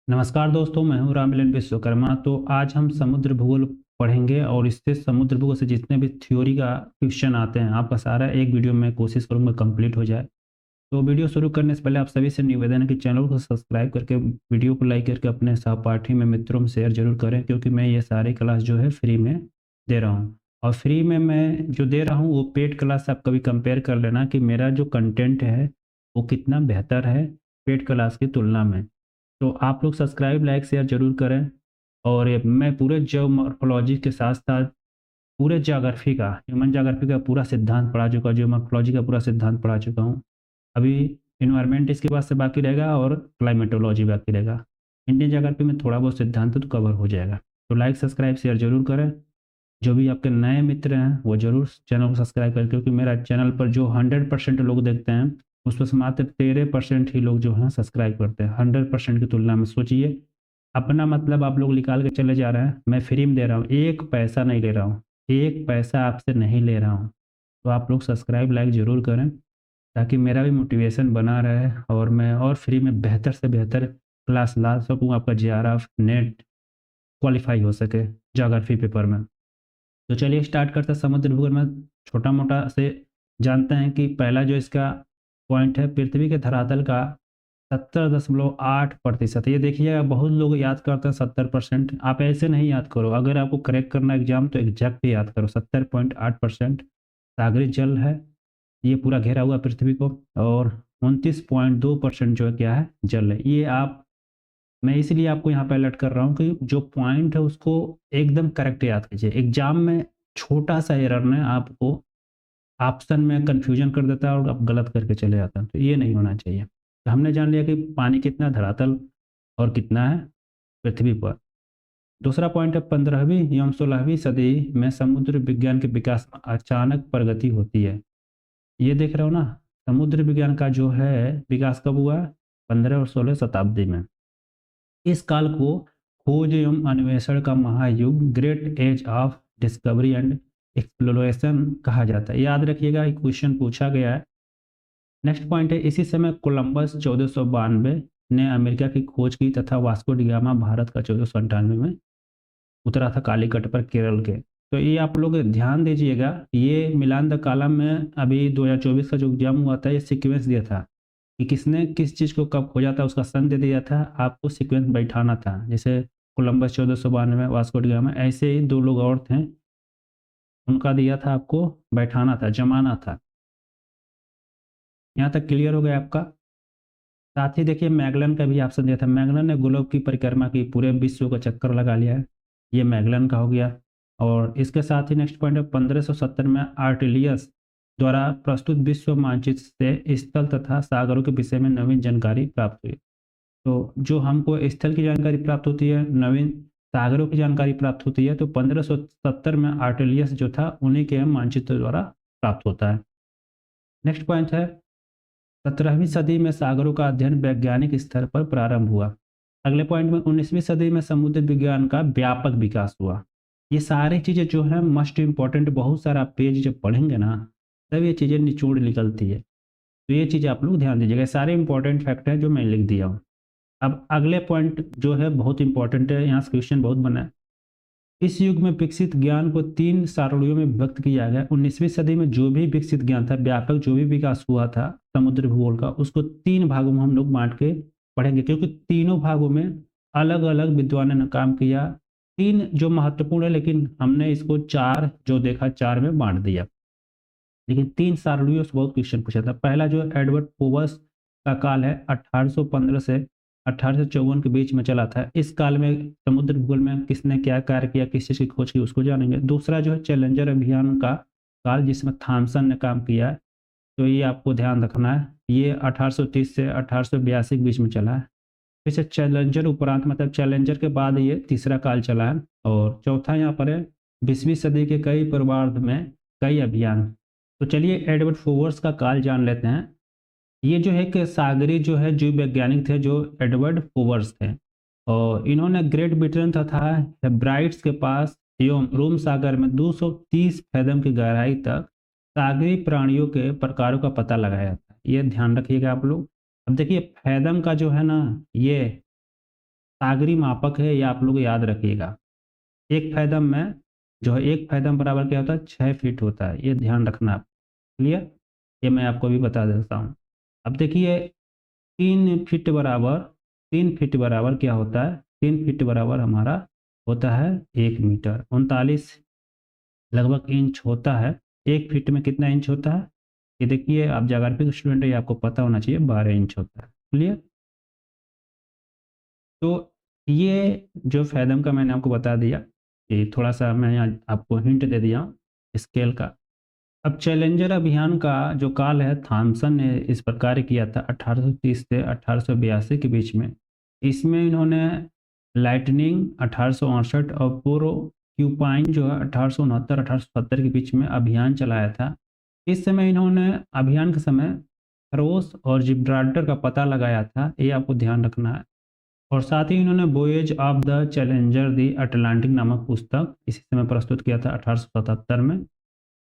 नमस्कार दोस्तों, मैं हूँ राममिलन विश्वकर्मा। तो आज हम समुद्र भूगोल पढ़ेंगे और इससे समुद्र भूगोल से जितने भी थ्योरी का क्वेश्चन आते हैं, आपका सारा एक वीडियो में कोशिश करूँगा कंप्लीट हो जाए। तो वीडियो शुरू करने से पहले आप सभी से निवेदन है कि चैनल को सब्सक्राइब करके, वीडियो को लाइक करके अपने सहपाठी में, मित्रों में शेयर जरूर करें, क्योंकि मैं ये सारी क्लास जो है फ्री में दे रहा हूँ। और फ्री में मैं जो दे रहा हूँ वो पेड क्लास से आप कभी कंपेयर कर लेना कि मेरा जो कंटेंट है वो कितना बेहतर है पेड क्लास की तुलना में। तो आप लोग सब्सक्राइब, लाइक, शेयर ज़रूर करें। और ये मैं पूरे जियोमॉर्फोलॉजी के साथ-साथ पूरे ज्योग्राफी का, ह्यूमन ज्योग्राफी का पूरा सिद्धांत पढ़ा चुका हूँ, जियोमॉर्फोलॉजी का पूरा सिद्धांत पढ़ा चुका हूँ। अभी एनवायरनमेंट इसके बाद से बाकी रहेगा और क्लाइमेटोलॉजी बाकी रहेगा। इंडियन ज्योग्राफी में थोड़ा बहुत सिद्धांत तो कवर हो जाएगा। तो लाइक, सब्सक्राइब, शेयर ज़रूर करें। जो भी आपके नए मित्र हैं वो ज़रूर चैनल को सब्सक्राइब करें, क्योंकि मेरा चैनल पर जो 100% लोग देखते हैं उसमें से मात्र 13% ही लोग जो हैं सब्सक्राइब करते हैं। 100% की तुलना में सोचिए, अपना मतलब आप लोग निकाल के चले जा रहे हैं, मैं फ्री में दे रहा हूँ, एक पैसा नहीं ले रहा हूँ, एक पैसा आपसे नहीं ले रहा हूँ। तो आप लोग सब्सक्राइब, लाइक ज़रूर करें, ताकि मेरा भी मोटिवेशन बना रहे और मैं और फ्री में बेहतर से बेहतर क्लास ला सकूँ, आपका जेआरएफ नेट क्वालिफाई हो सके ज्योग्राफी पेपर में। तो चलिए स्टार्ट करते हैं। समुद्र भूगोल में छोटा-मोटा से जानते हैं कि पहला जो इसका पॉइंट है, पृथ्वी के धरातल का 70.8%। ये देखिएगा, बहुत लोग याद करते हैं 70%। आप ऐसे नहीं याद करो, अगर आपको करेक्ट करना है एग्जाम तो एग्जैक्ट याद करो। 70.8% सागरी जल है, ये पूरा घेरा हुआ पृथ्वी को। और 29.2% जो है क्या है, जल है। ये आप, मैं इसलिए आपको यहाँ पे अलर्ट कर रहा हूँ कि जो पॉइंट है उसको एकदम करेक्ट याद कीजिए। एग्जाम में छोटा सा एरर ने आपको ऑप्शन में कंफ्यूजन कर देता है और आप गलत करके चले जाते हैं, तो ये नहीं होना चाहिए। तो हमने जान लिया कि पानी कितना धरातल और कितना है पृथ्वी पर। दूसरा पॉइंट है, 15वीं एवं 16वीं सदी में समुद्र विज्ञान के विकास में अचानक प्रगति होती है। ये देख रहे हो ना, समुद्र विज्ञान का जो है विकास कब हुआ? 15 और 16 शताब्दी में। इस काल को खोज एवं अन्वेषण का महायुग, great age of discovery and exploration कहा जाता है। याद रखिएगा, एक क्वेश्चन पूछा गया है। नेक्स्ट पॉइंट है, इसी समय कोलंबस 1492 ने अमेरिका की खोज की तथा वास्को डी गामा भारत का 1498 में उतरा था कालीकट पर केरल के। तो ये आप लोग ध्यान दीजिएगा, ये मिलान द कॉलम में अभी 2024 का जो एग्जाम हुआ था, ये सीक्वेंस दिया था कि किसने किस चीज़ को कब खोजा था, उसका सन दे दिया था, आपको सीक्वेंस बैठाना था। जैसे कोलंबस 1492, वास्को डी गामा, ऐसे ही दो लोग और थे, उनका दिया था, आपको बैठाना था, जमाना था। यहाँ तक क्लियर हो गया आपका? साथ ही देखिए, मैगलन का भी ऑप्शन दिया था। मैगलन ने ग्लोब की परिक्रमा की, पूरे विश्व का चक्कर लगा लिया है, ये मैगलन का हो गया। और इसके साथ ही नेक्स्ट पॉइंट है, 1570 में आर्टिलियस द्वारा प्रस्तुत विश्व मानचित्र से स्थल तथा सागरों के विषय में नवीन जानकारी प्राप्त हुई। तो जो हमको स्थल की जानकारी प्राप्त होती है, नवीन सागरों की जानकारी प्राप्त होती है, तो 1570 में आर्टिलियस जो था उन्हीं के मानचित्र द्वारा प्राप्त होता है। नेक्स्ट पॉइंट है, 17वीं सदी में सागरों का अध्ययन वैज्ञानिक स्तर पर प्रारंभ हुआ। अगले पॉइंट में, 19वीं सदी में समुद्र विज्ञान का व्यापक विकास हुआ। ये सारी चीज़ें जो है मस्ट इम्पॉर्टेंट, बहुत सारा पेज जब पढ़ेंगे ना तब ये चीज़ें निचोड़ निकलती है। तो ये चीज़ आप लोग ध्यान दीजिएगा, सारे इंपॉर्टेंट फैक्ट हैं जो मैं लिख दिया हूँ। अब अगले पॉइंट जो है बहुत इंपॉर्टेंट है, यहाँ से क्वेश्चन बहुत बना है। इस युग में विकसित ज्ञान को 3 सारणियों में विभक्त किया गया। 19वीं सदी में जो भी विकसित ज्ञान था, व्यापक जो भी विकास हुआ था समुद्र भूगोल का, उसको 3 भागों में हम लोग बांट के पढ़ेंगे, क्योंकि तीनों भागों में अलग अलग विद्वानों ने काम किया। 3 जो महत्वपूर्ण है, लेकिन हमने इसको 4 जो देखा 4 में बांट दिया। लेकिन 3 सारणियों से बहुत क्वेश्चन पूछा था। पहला जो है, एडवर्ड पोवर्स का काल है, 1815 से 1854 के बीच में चला था। इस काल में समुद्र भूगोल में किसने क्या कार्य किया, किस चीज़ की खोज की, उसको जानेंगे। दूसरा जो है, चैलेंजर अभियान का काल, जिसमें थॉमसन ने काम किया है, तो ये आपको ध्यान रखना है। ये 1830 से 1882 के बीच में चला है। फिर से चैलेंजर उपरांत, मतलब चैलेंजर के बाद ये तीसरा काल चला है। और चौथा यहाँ पर है, 20वीं सदी के कई पूर्वार्ध में कई अभियान। तो चलिए एडवर्ड फोवर्स का काल जान लेते हैं। ये जो है कि सागरी जो है जीव वैज्ञानिक थे, जो एडवर्ड फोवर्स थे, और इन्होंने ग्रेट ब्रिटेन तथा हेब्राइट्स के पास एवं रोम सागर में 230 फैदम की गहराई तक सागरी प्राणियों के प्रकारों का पता लगाया था। ये ध्यान रखिएगा आप लोग। अब देखिए, फैदम का जो है ना, ये सागरी मापक है, ये आप लोग याद रखिएगा। एक फैदम में जो है, एक फैदम बराबर क्या होता है, 6 फीट होता है, ये ध्यान रखना आप। क्लियर, ये मैं आपको भी बता देता हूँ। अब देखिए 3 फीट बराबर क्या होता है, 3 फीट बराबर हमारा होता है 1 मीटर, 39 लगभग इंच होता है। 1 फीट में कितना इंच होता है, ये देखिए आप ज्योग्राफी के स्टूडेंट है, ये आपको पता होना चाहिए, 12 इंच होता है। क्लियर, तो ये जो फैदम का मैंने आपको बता दिया, ये थोड़ा सा मैं यहाँ आपको हिंट दे दिया हूँ स्केल का। अब चैलेंजर अभियान का जो काल है, थॉमसन ने इस पर कार्य किया था 1830 से 1882 के बीच में। इसमें इन्होंने लाइटनिंग 1868 और पोरोक्यूपाइन जो है 1869 1870 के बीच में अभियान चलाया था। इस समय इन्होंने अभियान के समय खरगोश और जिब्राल्टर का पता लगाया था, ये आपको ध्यान रखना है। और साथ ही इन्होंने voyage of the Challenger the Atlantic नामक पुस्तक इसी समय प्रस्तुत किया था 1877 में।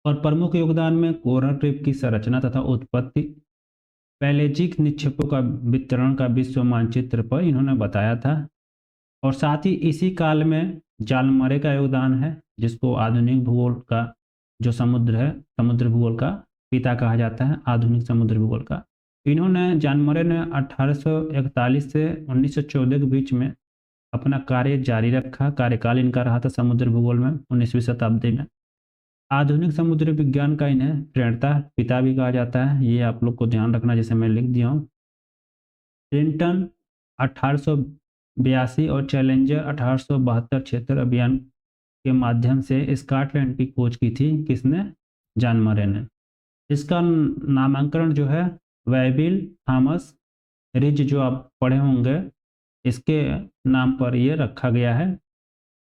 और प्रमुख योगदान में कोरल रीफ की संरचना तथा उत्पत्ति, पैलेजिक निक्षेपों का वितरण का विश्व मानचित्र पर इन्होंने बताया था। और साथ ही इसी काल में जालमरे का योगदान है, जिसको आधुनिक भूगोल का जो समुद्र है, समुद्र भूगोल का पिता कहा जाता है, आधुनिक समुद्र भूगोल का। इन्होंने जानमरे ने 1841 से 1914 के बीच में अपना कार्य जारी रखा। कार्यकाल इनका रहा था समुद्र भूगोल में 19वीं शताब्दी में। आधुनिक समुद्री विज्ञान का इन्हें प्रणेता पिता भी कहा जाता है, ये आप लोग को ध्यान रखना, जैसे मैं लिख दिया हूँ। क्लिंटन 1882 और चैलेंजर 1872 क्षेत्र अभियान के माध्यम से स्कॉटलैंड की खोज की थी, किसने, जानमरे ने। इसका नामांकन जो है वेबिल थॉमस रिज, जो आप पढ़े होंगे, इसके नाम पर ये रखा गया है।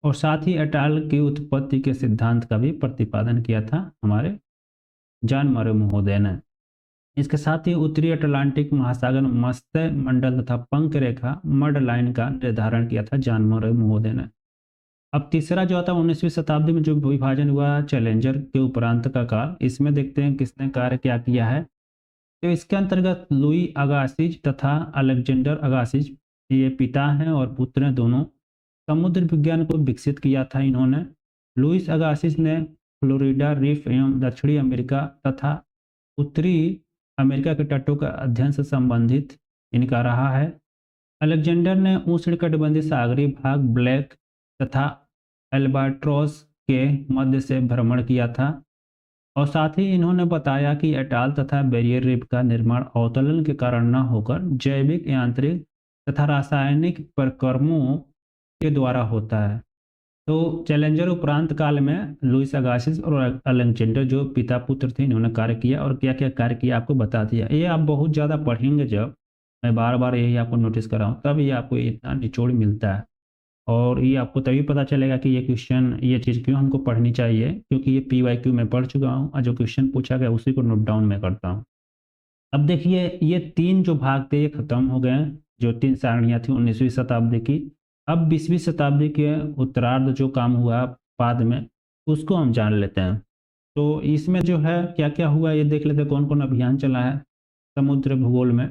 और साथ ही अटाल की उत्पत्ति के सिद्धांत का भी प्रतिपादन किया था हमारे जानमरे महोदय ने। इसके साथ ही उत्तरी अटलांटिक महासागर मत्स्य मंडल तथा पंख रेखा मड लाइन का निर्धारण किया था जानमरे महोदय ने। अब तीसरा जो आता है 19वीं शताब्दी में जो विभाजन हुआ चैलेंजर के उपरांत का काल, इसमें देखते हैं किसने कार्य क्या किया है। तो इसके अंतर्गत लुई अगासिज तथा अलेक्जेंडर अगासिज, ये पिता हैं और पुत्र हैं दोनों, समुद्र विज्ञान को विकसित किया था इन्होंने। लुइस अगासिस ने फ्लोरिडा रीफ एवं दक्षिणी अमेरिका तथा उत्तरी अमेरिका के तटों का अध्ययन से संबंधित इनका रहा है। अलेक्जेंडर ने उष्णकटिबंधीय सागरीय भाग ब्लैक तथा एल्बाट्रॉस के मध्य से भ्रमण किया था। और साथ ही इन्होंने बताया कि अटाल तथा बैरियर रीफ का निर्माण अवतरण के कारण न होकर जैविक, यांत्रिक तथा रासायनिक प्रक्रमों के द्वारा होता है। तो चैलेंजर उपरांत काल में लुइस अगासिस और अलेक्जेंडर जो पिता पुत्र थे, इन्होंने कार्य किया और क्या क्या कार्य किया आपको बता दिया। ये आप बहुत ज़्यादा पढ़ेंगे, जब मैं बार बार यही आपको नोटिस कर रहा हूँ, तब ये आपको इतना निचोड़ मिलता है। और ये आपको तभी पता चलेगा कि ये क्वेश्चन, ये चीज़ क्यों हमको पढ़नी चाहिए, क्योंकि ये PYQ में पढ़ चुका हूँ और जो क्वेश्चन पूछा गया उसी को नोट डाउन में करता हूँ। अब देखिए ये 3 जो भाग थे ये खत्म हो गए, जो 3 सारणियाँ थी 19वीं शताब्दी की। अब 20वीं शताब्दी के उत्तरार्ध जो काम हुआ बाद में, उसको हम जान लेते हैं। तो इसमें जो है क्या क्या हुआ ये देख लेते हैं, कौन कौन अभियान चला है समुद्र भूगोल में।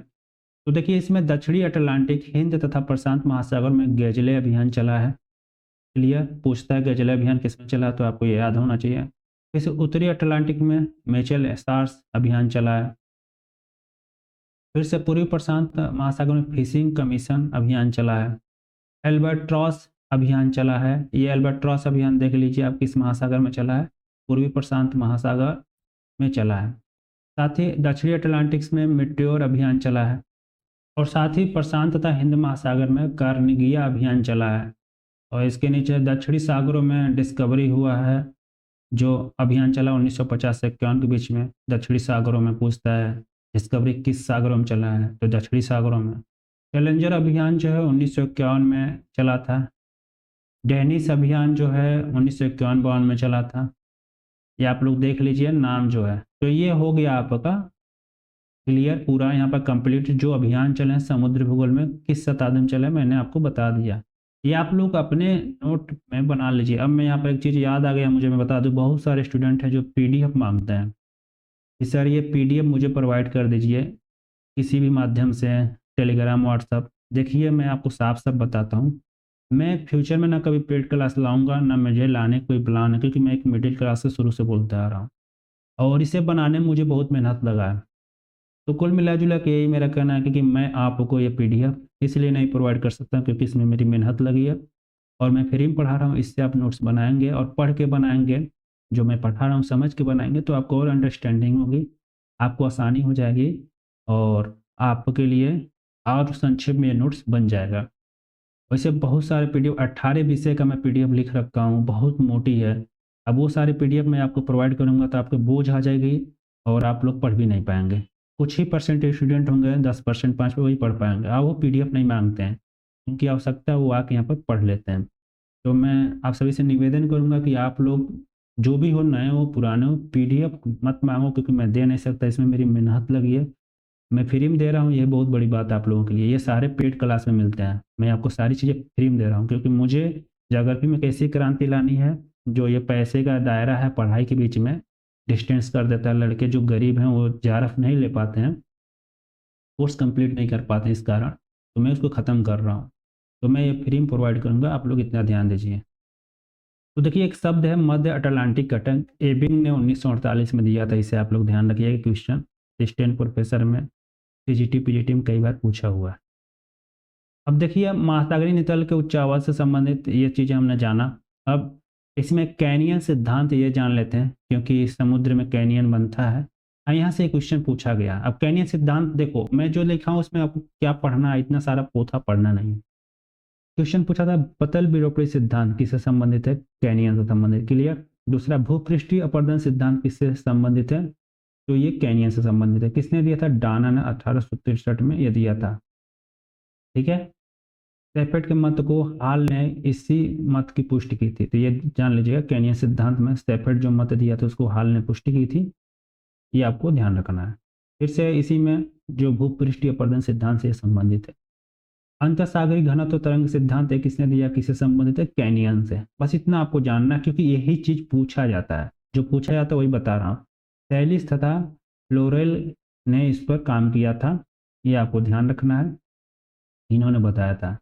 तो देखिए इसमें दक्षिणी अटलांटिक, हिंद तथा प्रशांत महासागर में गैजले अभियान चला है। क्लियर, पूछता है गैजले अभियान किसमें चला, तो आपको ये याद होना चाहिए। जैसे उत्तरी अटलांटिक में मेचल स्टार्स अभियान चला है। फिर से पूर्वी प्रशांत महासागर में फिशिंग कमीशन अभियान चला है। एल्बाट्रॉस अभियान चला है। ये एल्बाट्रॉस अभियान देख लीजिए आप किस महासागर में चला है, पूर्वी प्रशांत महासागर में चला है। साथ ही दक्षिणी अटलांटिक्स में मिट्योर अभियान चला है। और साथ ही प्रशांत तथा हिंद महासागर में कार्नेगिया अभियान चला है। और इसके नीचे दक्षिणी सागरों में डिस्कवरी हुआ है, जो अभियान चला 1950 से 51 के बीच में। दक्षिणी सागरों में पूछता है डिस्कवरी किस सागरों में चला है, तो दक्षिणी सागरों में। चैलेंजर अभियान जो है 1951 में चला था। डेनिस अभियान जो है 1951-52 में चला था। ये आप लोग देख लीजिए नाम जो है। तो ये हो गया आपका क्लियर, पूरा यहाँ पर कंप्लीट जो अभियान चले हैं समुद्र भूगोल में किस शताब्दी में चले मैंने आपको बता दिया। ये आप लोग अपने नोट में बना लीजिए। अब मैं यहाँ पर एक चीज़ याद आ गया मुझे, मैं बता दूँ, बहुत सारे स्टूडेंट हैं जो PDF मांगते हैं कि सर ये PDF मुझे प्रोवाइड कर दीजिए किसी भी माध्यम से, टेलीग्राम, व्हाट्सअप, देखिए मैं आपको साफ साफ बताता हूँ, मैं फ्यूचर में ना कभी पेड क्लास लाऊंगा, ना मुझे लाने का कोई प्लान है, क्योंकि मैं एक मिडिल क्लास से शुरू से बोलता आ रहा हूँ और इसे बनाने में मुझे बहुत मेहनत लगा है। तो कुल मिला-जुला के यही मेरा कहना है, क्योंकि मैं आपको ये पीडीएफ इसलिए नहीं प्रोवाइड कर सकता क्योंकि इसमें मेरी मेहनत लगी है और मैं फ्री में पढ़ा रहा हूँ। इससे आप नोट्स बनाएँगे और पढ़ के बनाएँगे, जो मैं पढ़ा रहा हूँ समझ के बनाएँगे तो आपको और अंडरस्टैंडिंग होगी, आपको आसानी हो जाएगी और आपके लिए और संक्षेप में ये नोट्स बन जाएगा। वैसे बहुत सारे पीडीएफ 18 विषय का मैं पीडीएफ लिख रखा हूँ, बहुत मोटी है। अब वो सारे पीडीएफ मैं आपको प्रोवाइड करूँगा तो आपको बोझ आ जाएगी और आप लोग पढ़ भी नहीं पाएँगे। कुछ ही परसेंट स्टूडेंट होंगे, 10% 5 वही पढ़ पाएँगे। वो पीडीएफ नहीं माँगते हैं, उनकी आवश्यकता है वो आके यहाँ पर पढ़ लेते हैं। तो मैं आप सभी से निवेदन करूँगा कि आप लोग जो भी हो, नए हो पुराने हो, पीडीएफ मत माँगो क्योंकि मैं दे नहीं सकता, इसमें मेरी मेहनत लगी है। मैं फ्री में दे रहा हूँ, ये बहुत बड़ी बात है आप लोगों के लिए। ये सारे पेड क्लास में मिलते हैं। मैं आपको सारी चीज़ें फ्री में दे रहा हूँ क्योंकि मुझे ज्योग्राफी में कैसी क्रांति लानी है, जो ये पैसे का दायरा है पढ़ाई के बीच में डिस्टेंस कर देता है। लड़के जो गरीब हैं वो जेआरएफ नहीं ले पाते हैं, कोर्स कंप्लीट नहीं कर पाते हैं इस कारण, तो मैं उसको ख़त्म कर रहा हूँ। तो मैं ये फ्री में प्रोवाइड करूँगा, आप लोग इतना ध्यान दीजिए। तो देखिए एक शब्द है मध्य अटलांटिक कटन, एबिंग ने 1948 में दिया था, इसे आप लोग ध्यान रखिएगा। क्वेश्चन असिस्टेंट प्रोफेसर में टीजीटी पीजीटी में कई बार पूछा हुआ है। अब देखिए महासागरीय नितल के उच्च आवाज से संबंधित ये चीज़ें हमने जाना। अब इसमें कैनियन सिद्धांत ये जान लेते हैं क्योंकि समुद्र में कैनियन बनता है। यहाँ से एक क्वेश्चन पूछा गया। अब कैनियन सिद्धांत देखो, मैं जो लिखा हूँ उसमें आपको क्या पढ़ना है, इतना सारा पोथा पढ़ना नहीं। क्वेश्चन पूछा था पतल विरूपी सिद्धांत किससे संबंधित है, कैनियन से संबंधित, क्लियर। दूसरा भूपृष्ठीय अपरदन सिद्धांत किससे संबंधित है, तो ये कैनियन से संबंधित है। किसने दिया था, डाना ने 1863 में ये दिया था, ठीक है। सेफेट के मत को हाल ने इसी मत की पुष्टि की थी, तो ये जान लीजिएगा कैनियन सिद्धांत में सेफेट जो मत दिया था उसको हाल ने पुष्टि की थी, ये आपको ध्यान रखना है। फिर से इसी में जो भूपृष्ठीय अपरदन सिद्धांत से संबंधित है। अंतःसागरीय घनत्व तरंग सिद्धांत है, किसने दिया, किससे संबंधित है, कैनियन से। बस इतना आपको जानना है क्योंकि यही चीज पूछा जाता है, जो पूछा जाता है वही बता रहा हूँ। सैलिस तथा फ्लोरेल ने इस पर काम किया था, ये आपको ध्यान रखना है, इन्होंने बताया था।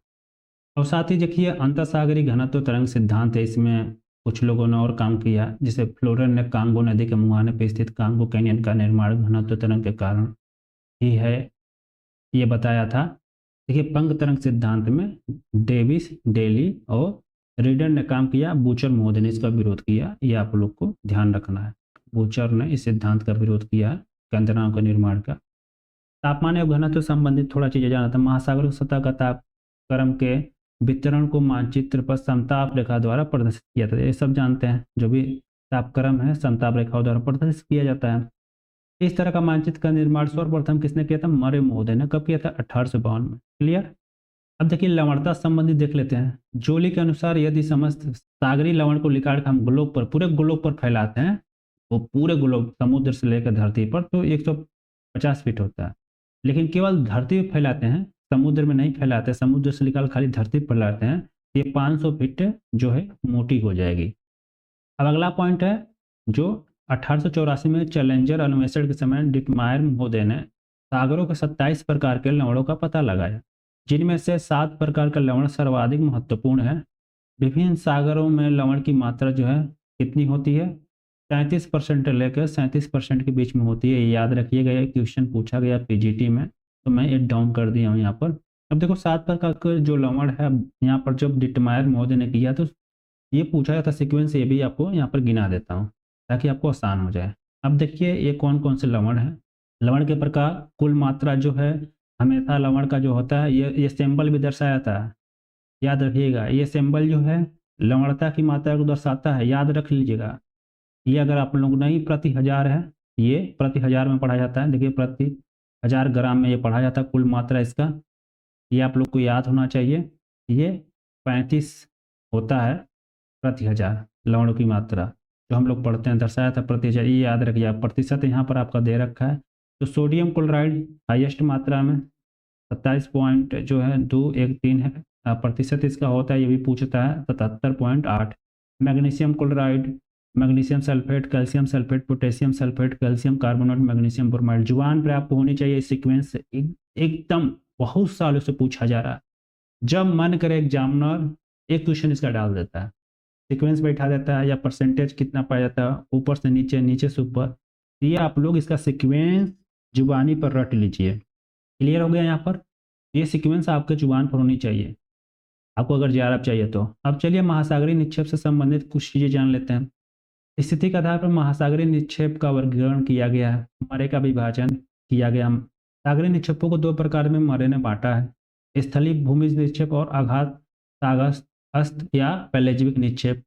और साथ ही देखिए अंतःसागरीय घनत्व तरंग सिद्धांत है, इसमें कुछ लोगों ने और काम किया, जैसे फ्लोरेल ने कांगो नदी के मुहाने पर स्थित कांगो कैनियन का निर्माण घनत्व तरंग के कारण ही है, ये बताया था। देखिए पंग तरंग सिद्धांत में डेविस, डेली और रीडर ने काम किया, बूचर महोदय ने इसका विरोध किया, ये आप लोग को ध्यान रखना है। बूचर ने इस सिद्धांत का विरोध किया केंद्रनाओं का निर्माण का। तापमान एवं घनत्व संबंधित थोड़ा चीजें जाना था। महासागर सतह का तापक्रम के वितरण को मानचित्र पर समताप रेखा द्वारा प्रदर्शित किया था, ये सब जानते हैं। जो भी तापक्रम है समताप रेखाओं द्वारा प्रदर्शित किया जाता है। इस तरह का मानचित्र का निर्माण सर्वप्रथम किसने किया था, मरे महोदय ने। कब किया था, 1852 में, क्लियर। अब देखिए लवणता संबंधित देख लेते हैं। जोली के अनुसार यदि समस्त सागरी लवण को निकाल कर हम ग्लोब पर, पूरे ग्लोब पर फैलाते हैं, वो पूरे ग्लोब समुद्र से लेकर धरती पर, तो 150 फीट होता है। लेकिन केवल धरती पर फैलाते हैं, समुद्र में नहीं फैलाते, समुद्र से निकाल खाली धरती पर फैलाते हैं, ये 500 फीट जो है मोटी हो जाएगी। अब अगला पॉइंट है जो 1884 में चैलेंजर अन्वेषण के समय डिटमायर महोदय ने सागरों के 27 प्रकार के लवणों का पता लगाया, जिनमें से 7 प्रकार का लवण सर्वाधिक महत्वपूर्ण है। विभिन्न सागरों में लवण की मात्रा जो है कितनी होती है, 33% लेकर 37% के बीच में होती है। याद रखिएगा, ये क्वेश्चन पूछा गया पीजीटी में, तो मैं ये डाउन कर दिया हूँ यहाँ पर। अब देखो 7 प्रकार का जो लवण है, यहाँ पर जब डिटमायर महोदय ने किया तो ये पूछा जाता सीक्वेंस, ये भी आपको यहाँ पर गिना देता हूँ ताकि आपको आसान हो जाए। अब देखिए ये कौन कौन से लवण है। लवण के प्रकार, कुल मात्रा जो है, हमेशा लवण का जो होता है ये सिंबल भी दर्शाया जाता है, याद रखिएगा। ये सिंबल जो है लवणता की मात्रा को दर्शाता है, याद रख लीजिएगा। ये अगर आप लोग नहीं प्रति हजार है, ये प्रति हजार में पढ़ा जाता है। देखिए प्रति 1000 ग्राम में ये पढ़ा जाता है कुल मात्रा इसका, ये आप लोग को याद होना चाहिए। ये 35 होता है प्रति हजार लवणों की मात्रा, जो हम लोग पढ़ते हैं दर्शाया था प्रति हजार, ये याद रखिए आप। प्रतिशत यहाँ पर आपका दे रखा है। तो सोडियम क्लोराइड हाईएस्ट मात्रा में 27 पॉइंट जो है 213 है, प्रतिशत इसका होता है, ये भी पूछता है 77.8। Magnesium chloride, magnesium sulphate, calcium sulphate, potassium sulphate, calcium carbonate, magnesium bromide, जुबान पर आपको होनी चाहिए सीक्वेंस एकदम बहुत सालों से पूछा जा रहा है। जब मन करे एग्जामिनर एक क्वेश्चन इसका डाल देता है, सीक्वेंस बैठा देता है या परसेंटेज कितना पाया जाता है, ऊपर से नीचे, नीचे से ऊपर। ये आप लोग इसका सीक्वेंस जुबानी पर रट लीजिए। क्लियर हो गया यहाँ पर? ये सीक्वेंस आपके जुबान पर होनी चाहिए आपको अगर JRF चाहिए तो। अब चलिए महासागरीय निक्षेप से संबंधित कुछ चीज़ें जान लेते हैं। स्थिति के आधार पर महासागरीय निक्षेप का वर्गीकरण किया गया है, मरे का विभाजन किया गया। सागरीय निक्षेपों को 2 प्रकार में मरे ने बांटा है, स्थलीय भूमि निक्षेप और आघात सागस्थ या पेलेजिक निक्षेप।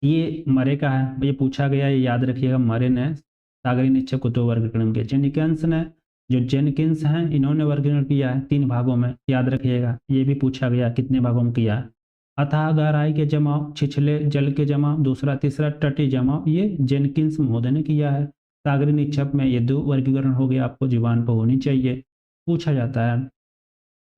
ये मरे का है, ये पूछा गया, ये याद रखिएगा। मरे ने सागरीय निक्षेप को 2 वर्गीकरण किया। जेनिकिंस ने जो जेनकिंस हैं इन्होंने वर्गीकरण किया है 3 भागों में, याद रखिएगा। ये भी पूछा गया कितने भागों में किया है। अथाह गहराई के जमाव, छिछले जल के जमाव, दूसरा तीसरा तटीय जमाव, ये जेनकिंस महोदय ने किया है। सागरीय निक्षेप में ये 2 वर्गीकरण हो गया, आपको जुबान पर होनी चाहिए, पूछा जाता है।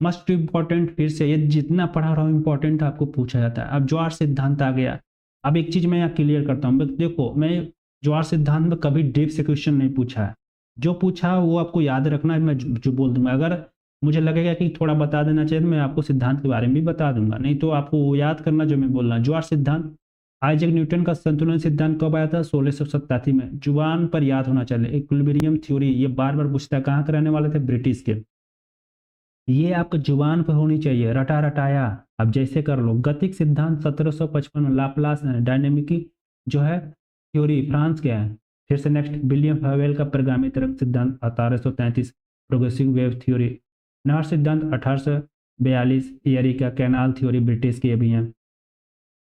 मस्ट इम्पॉर्टेंट, फिर से ये जितना पढ़ा रहा हूँ इम्पॉर्टेंट आपको पूछा जाता है। अब ज्वार सिद्धांत आ गया। अब एक चीज मैं यहाँ क्लियर करता हूँ, देखो मैं ज्वार सिद्धांत में कभी डीप से क्वेश्चन नहीं पूछा है, जो पूछा वो आपको याद रखना है, मैं जो बोल दूंगा। अगर मुझे लगेगा कि थोड़ा बता देना चाहिए मैं आपको सिद्धांत के बारे में भी बता दूंगा, नहीं तो आपको वो याद करना जो मैं बोल रहा हूँ। ज्वार सिद्धांत, आइजैक न्यूटन का संतुलन सिद्धांत कब आया था? 1687 में। जुबान पर याद होना चाहिए। इक्विलिब्रियम थ्योरी, ये बार बार पूछता है, कहाँ के रहने वाले थे? ब्रिटिश के। ये आपको जुबान पर होनी चाहिए, रटा रटाया। अब जैसे कर लो, गतिक सिद्धांत 1755 में, लाप्लास डायनेमिकी जो है थ्योरी फ्रांस के है। फिर से नेक्स्ट, विलियम हवेल का प्रगामी तरंग सिद्धांत 1833, प्रोग्रेसिव वेव थ्योरी। नहर सिद्धांत 1842, एरी का कैनाल थ्योरी ब्रिटिश के भी हैं।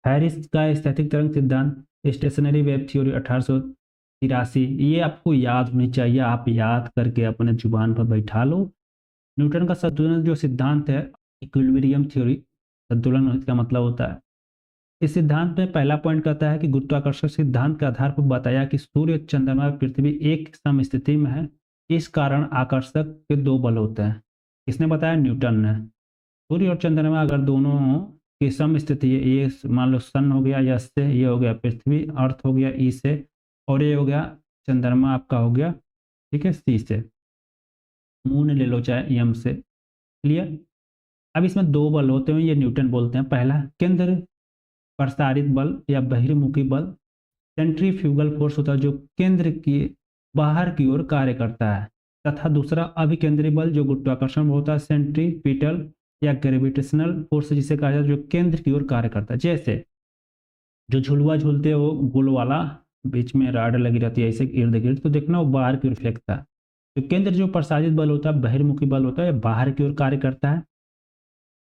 हैरिस का स्थैतिक तरंग सिद्धांत, स्टेशनरी वेव थ्योरी 1883। ये आपको याद होनी चाहिए, आप याद करके अपने जुबान पर बैठा लो। न्यूटन का संतुलन जो सिद्धांत है, इक्विलिब्रियम थ्योरी, संतुलन इसका मतलब होता है। इस सिद्धांत में पहला पॉइंट कहता है कि गुरुत्वाकर्षण सिद्धांत के आधार पर बताया कि सूर्य, चंद्रमा, पृथ्वी एक सम स्थिति में है, इस कारण आकर्षक के 2 बल होते हैं। किसने बताया? न्यूटन ने। सूर्य और चंद्रमा अगर दोनों की सम स्थिति है, ये मान लो सन हो गया यस से, ये हो गया पृथ्वी, अर्थ हो गया ई से, और ये हो गया चंद्रमा आपका हो गया, ठीक है, सी से। मून ले लो चाहे यम से। क्लियर? अब इसमें 2 बल होते हैं, ये न्यूटन बोलते हैं। पहला केंद्र प्रसारित बल या बहिर्मुखी बल, सेंट्रीफ्यूगल फोर्स होता है जो केंद्र की बाहर की ओर कार्य करता है, तथा दूसरा अभिकेंद्री बल जो गुरुत्वाकर्षण होता है, सेंट्रीपिटल या ग्रेविटेशनल फोर्स जिसे कहा जाता है, जो केंद्र की ओर कार्य करता है। जैसे जो झुलवा झूलते हो गोल वाला, बीच में राड लगी रहती है ऐसे इर्द गिर्द, तो देखना वो बाहर की ओर फेंकता है। तो केंद्र जो प्रसारित बल होता है, बहिर्मुखी बल होता है, बाहर की ओर कार्य करता है।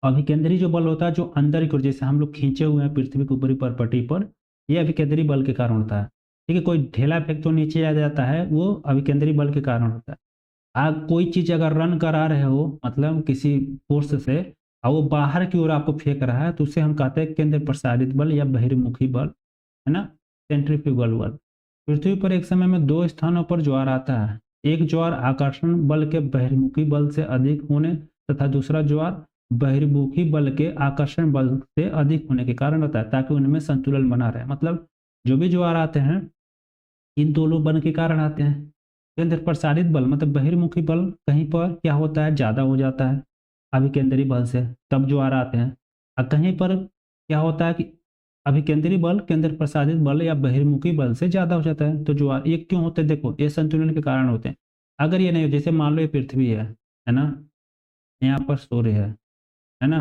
अभिकेंद्री जो बल होता है जो अंदर की ओर, जैसे हम लोग खींचे हुए हैं पृथ्वी के ऊपरी परपटी पर, यह अभिकेंद्री बल के कारण होता है। ठीक है, कोई ढेला फेंक तो नीचे आ जाता है, वो अभिकेंद्री बल के कारण होता है। आप कोई चीज अगर रन करा रहे हो, मतलब किसी फोर्स से, और वो बाहर की ओर आपको फेंक रहा है, तो उसे हम कहते हैं केंद्र प्रसारित बल या बहिर्मुखी बल, है ना, सेंट्रीफ्यूगल बल। पृथ्वी पर एक समय में 2 स्थानों पर ज्वार आता है। एक ज्वार आकर्षण बल के बहिर्मुखी बल से अधिक होने तथा दूसरा ज्वार बहिर्मुखी बल के आकर्षण बल से अधिक होने के कारण होता है, ताकि उनमें संतुलन बना रहे। मतलब जो भी ज्वार आते हैं इन दोनों बल के कारण आते हैं। केंद्र प्रसारित बल मतलब बहिर्मुखी बल कहीं पर क्या होता है, ज्यादा हो जाता है अभिकेंद्री बल से, तब ज्वार आते हैं। और कहीं पर क्या होता है कि अभिकेंद्री बल केंद्र प्रसारित बल या बहिर्मुखी बल से ज्यादा हो जाता है, तो ज्वार। ये क्यों होते हैं? देखो, ये संतुलन के कारण होते हैं। अगर ये नहीं हो, जैसे मान लो ये पृथ्वी है ना, यहाँ पर सूर्य है ना,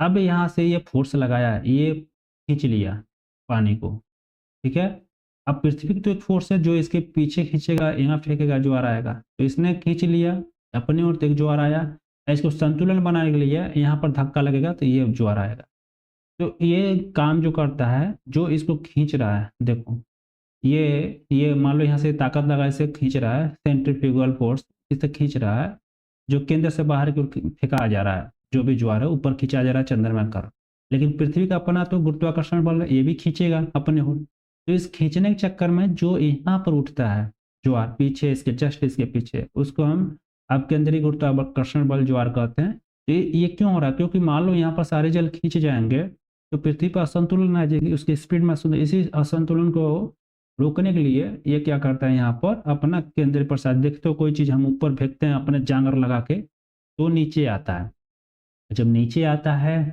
अब यहाँ से ये फोर्स लगाया है, ये खींच लिया पानी को, ठीक है। अब पृथ्वी की तो एक फोर्स है जो इसके पीछे खींचेगा, यहाँ फेंकेगा, ज्वार आएगा। तो इसने खींच लिया अपने ओर, एक ज्वार आया। इसको संतुलन बनाने के लिए यहाँ पर धक्का लगेगा तो ये ज्वार आएगा। तो ये काम जो करता है, जो इसको खींच रहा है, देखो ये मान लो यहाँ से ताकत लगा इसे खींच रहा है, सेंट्रीफ्यूगल फोर्स इसे खींच रहा है, जो केंद्र से बाहर की ओर फेंका जा रहा है, जो भी ज्वार है ऊपर खींचा जा रहा है चंद्रमा का। लेकिन पृथ्वी का अपना तो गुरुत्वाकर्षण बल है, ये भी खींचेगा अपने ओर। तो इस खींचने के चक्कर में जो यहाँ पर उठता है ज्वार, पीछे इसके जस्ट इसके पीछे, उसको हम अब केंद्रीय गुरुत्वाकर्षण बल ज्वार कहते हैं। तो ये क्यों हो रहा है? क्योंकि मान लो यहाँ पर सारे जल खींचे जाएंगे तो पृथ्वी पर असंतुलन आ जाएगी, उसकी स्पीड में इसी असंतुलन को रोकने के लिए ये क्या करता है, यहाँ पर अपना केंद्र प्रसारित, देखते हो कोई चीज हम ऊपर फेंकते हैं अपने जांगर लगा के, तो नीचे आता है। जब नीचे आता है,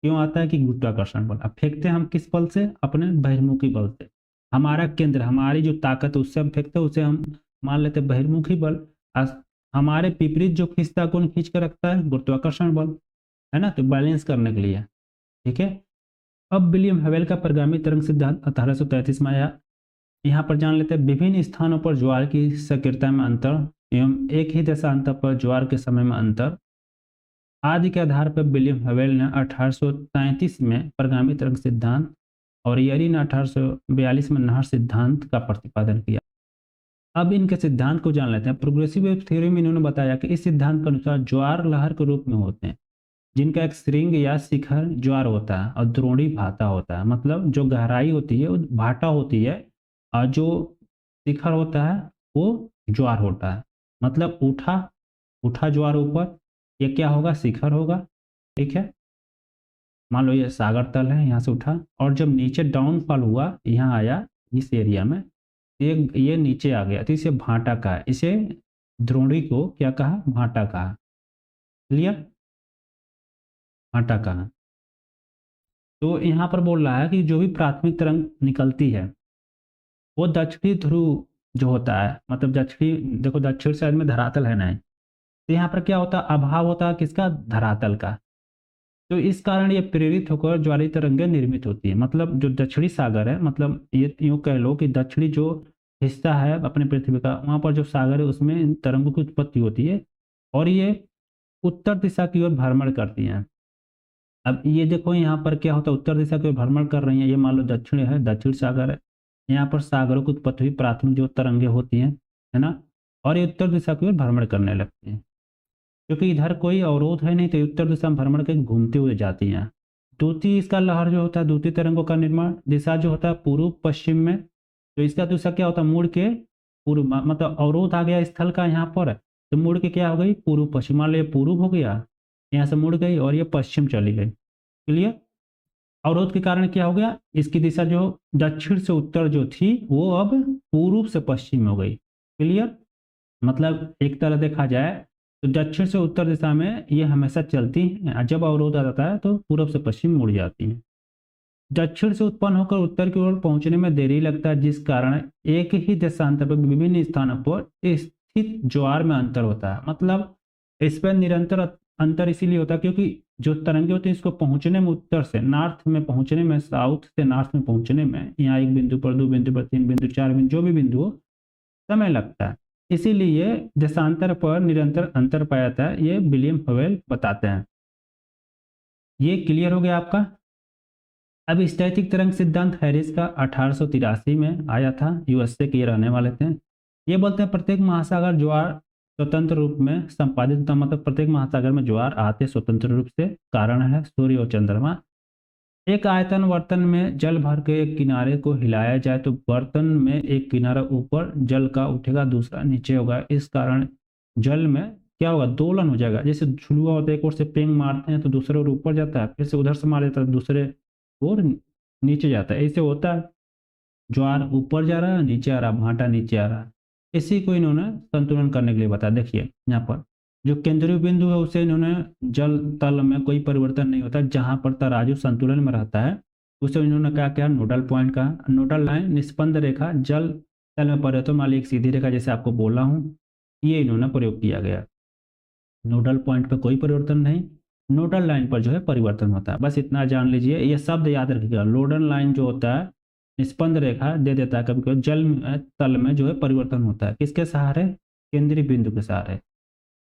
क्यों आता है कि गुरुत्वाकर्षण बल। अब फेंकते हैं हम किस बल से, अपने बहिर्मुखी बल से। हमारा केंद्र, हमारी जो ताकत है उससे हम फेंकते हैं, उसे हम मान लेते हैं बहिर्मुखी बल। हमारे विपरीत जो खींचता है, कौन खींच कर रखता है, गुरुत्वाकर्षण बल, है ना। तो बैलेंस करने के लिए, ठीक है। अब विलियम हेवेल का परिगामी तरंग सिद्धांत 1833 में आया। यहाँ पर जान लेते हैं विभिन्न स्थानों पर ज्वार की सक्रियता में अंतर एवं एक ही दशांतर पर ज्वार के समय में अंतर आदि के आधार पर विलियम हेवेल ने 1833 में परिगामी तरंग सिद्धांत और यरी ने 1842 में नहर सिद्धांत का प्रतिपादन किया। अब इनके सिद्धांत को जान लेते हैं। प्रोग्रेसिव वेव थ्योरी में इन्होंने बताया कि इस सिद्धांत के अनुसार ज्वार लहर के रूप में होते हैं, जिनका एक श्रृंग या शिखर ज्वार होता है और द्रोणी भाटा होता है। मतलब जो गहराई होती है वो भाटा होती है और जो शिखर होता है वो ज्वार होता है। मतलब उठा उठा ज्वार ऊपर, ये क्या होगा, शिखर होगा, ठीक है। मान लो ये सागर तल है, यहाँ से उठा और जब नीचे डाउनफॉल हुआ, यहाँ आया इस एरिया में, ये नीचे आ गया तो इसे भाटा कहा। इसे द्रोणी को क्या कहा, भाटा कहा। क्लियर, भाटा कहा। तो यहाँ पर बोल रहा है कि जो भी प्राथमिक तरंग निकलती है वो दक्षिणी ध्रुव जो होता है, मतलब दक्षिणी, देखो दक्षिण साइड में धरातल है ना, तो यहाँ पर क्या होता है, अभाव होता है किसका, धरातल का। तो इस कारण ये प्रेरित होकर ज्वारीय तरंगें निर्मित होती है। मतलब जो दक्षिणी सागर है, मतलब ये यूँ कह लो कि दक्षिणी जो हिस्सा है अपने पृथ्वी का, वहाँ पर जो सागर है उसमें इन तरंगों की उत्पत्ति होती है और ये उत्तर दिशा की ओर भ्रमण करती हैं। अब ये देखो यहाँ पर क्या होता है, उत्तर दिशा की ओर भ्रमण कर रही हैं। ये मान लो दक्षिण है, दक्षिण सागर है, यहाँ पर सागरों की उत्पत्ति हुई, प्राथमिक जो तरंगे होती हैं, है ना, और ये उत्तर दिशा की ओर भ्रमण करने लगती हैं। क्योंकि इधर कोई अवरोध है नहीं तो उत्तर दिशा में भ्रमण के घूमते हुए जाती हैं। द्वितीय इसका लहर जो होता है, द्वितीय तरंगों का निर्माण दिशा जो होता है पूर्व पश्चिम में, तो इसका दिशा क्या होता है, मुड़ के पूर्व, मतलब अवरोध आ गया स्थल का यहाँ पर, तो मुड़ के क्या हो गई, पूर्व पश्चिम। मान लो ये पूर्व हो गया, यहाँ से मुड़ गई और ये पश्चिम चली गई। क्लियर। अवरोध के कारण क्या हो गया, इसकी दिशा जो दक्षिण से उत्तर जो थी वो अब पूर्व से पश्चिम हो गई। क्लियर। मतलब एक तरह देखा जाए तो दक्षिण से उत्तर दिशा में ये हमेशा चलती हैं, जब अवरोध आ जाता है तो पूर्व से पश्चिम मुड़ जाती हैं। दक्षिण से उत्पन्न होकर उत्तर की ओर पहुंचने में देरी लगता है, जिस कारण एक ही देशांतर पर विभिन्न स्थानों पर स्थित ज्वार में अंतर होता है। मतलब इस पर निरंतर अंतर इसीलिए होता है क्योंकि जो तरंगे होती है इसको पहुंचने में, उत्तर से नॉर्थ में पहुंचने में, साउथ से नॉर्थ में पहुंचने में, यहाँ एक बिंदु पर, दो बिंदु पर, तीन बिंदु, चार बिंदु, जो भी बिंदु हो, समय लगता है। इसीलिए देशांतर पर निरंतर अंतर पाया जाता है, ये विलियम हेवेल बताते हैं। ये क्लियर हो गया आपका। अब स्थैतिक तरंग सिद्धांत हैरिस का 1883 में आया था, यूएसए के रहने वाले थे। ये बोलते हैं प्रत्येक महासागर ज्वार स्वतंत्र रूप में संपादित होता, मतलब प्रत्येक महासागर में ज्वार आते स्वतंत्र रूप से। कारण है सूर्य और चंद्रमा। एक आयतन बर्तन में जल भर के एक किनारे को हिलाया जाए तो बर्तन में एक किनारा ऊपर जल का उठेगा, दूसरा नीचे होगा। इस कारण जल में क्या होगा, दोलन हो जाएगा। जैसे झुलुआ होता है, एक ओर से पेंग मारते हैं तो दूसरे ओर ऊपर जाता है, फिर से उधर से मार देता है दूसरे ओर नीचे जाता है, ऐसे होता है। ज्वार ऊपर जा रहा है, नीचे आ रहा, भाटा नीचे आ रहा है। इसी को इन्होंने संतुलन करने के लिए बताया। देखिए यहाँ पर जो केंद्रीय बिंदु है उसे इन्होंने जल तल में कोई परिवर्तन नहीं होता, जहां पर तराजू संतुलन में रहता है उसे इन्होंने क्या किया, नोडल पॉइंट का। नोडल लाइन निष्पन्द रेखा, जल तल में परिवर्तन वाली एक सीधी रेखा, जैसे आपको बोला हूँ, ये इन्होंने प्रयोग किया गया। नोडल पॉइंट पर कोई परिवर्तन नहीं, नोडल लाइन पर जो है परिवर्तन होता है। बस इतना जान लीजिए, ये शब्द याद रखिएगा। नोडल लाइन जो होता है निष्पन्द रेखा दे देता है, कभी कभी जल तल में जो है परिवर्तन होता है, किसके सहारे, केंद्रीय बिंदु के सहारे।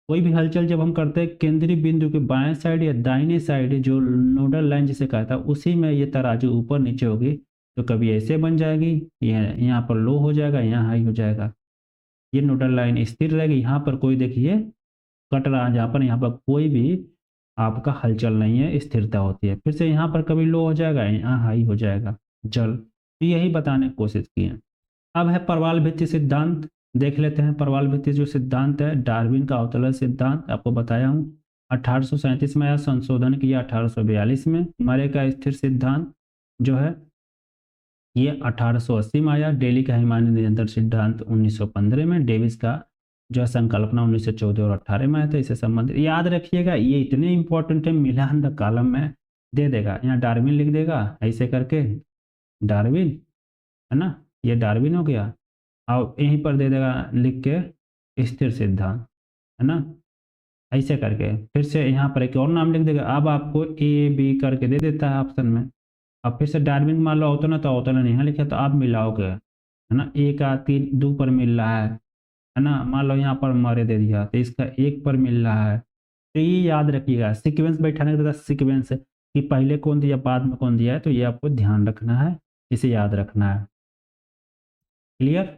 कोई भी हलचल जब हम करते हैं केंद्रीय बिंदु के बाएं साइड या दाहिने साइड, जो नोडल लाइन जिसे कहता है, उसी में ये तराजू ऊपर नीचे होगी। तो कभी ऐसे बन जाएगी, यहाँ पर लो हो जाएगा, यहाँ हाई हो जाएगा। ये नोडल लाइन स्थिर रहेगी। यहाँ पर कोई देखिए कट रहा है, जहाँ पर यहाँ पर कोई भी आपका हलचल नहीं है, स्थिरता होती है। फिर से यहाँ पर कभी लो हो जाएगा, यहाँ हाई हो जाएगा जल। तो यही बताने की कोशिश की है। अब है प्रवाल भित्ति सिद्धांत, देख लेते हैं। प्रवाल भित्ति जो सिद्धांत है, डार्विन का अवतरण सिद्धांत, आपको बताया हूँ 1837 में आया, संशोधन किया 1842 में। मरे का स्थिर सिद्धांत जो है ये 1880 में आया। डेली का हिमानी निरंतर सिद्धांत 1915 में। डेविस का जो है संकल्पना 1914 और 18 में आया था, इससे संबंधित याद रखिएगा। ये इतने इंपॉर्टेंट है, मिलान द कॉलम में दे देगा, यहाँ डार्विन लिख देगा ऐसे करके, डार्विन है ना, ये डार्विन हो गया, और यहीं पर दे देगा लिख के स्थिर सिद्धांत, है ना, ऐसे करके फिर से यहाँ पर एक और नाम लिख देगा। अब आपको ए बी करके दे देता है ऑप्शन में। अब फिर से डार्विन मान लो अवतरण, तो अवतरण यहाँ लिखा, तो आप मिलाओगे, है ना, ए का 3 2 पर मिल रहा है ना, मान लो यहाँ पर मरे दे दिया तो इसका 1 पर मिल रहा है। तो ये याद रखिएगा, सीक्वेंस बैठाने के बाद सीक्वेंस कि पहले कौन दिया बाद में कौन दिया है, तो ये आपको ध्यान रखना है, इसे याद रखना है। क्लियर।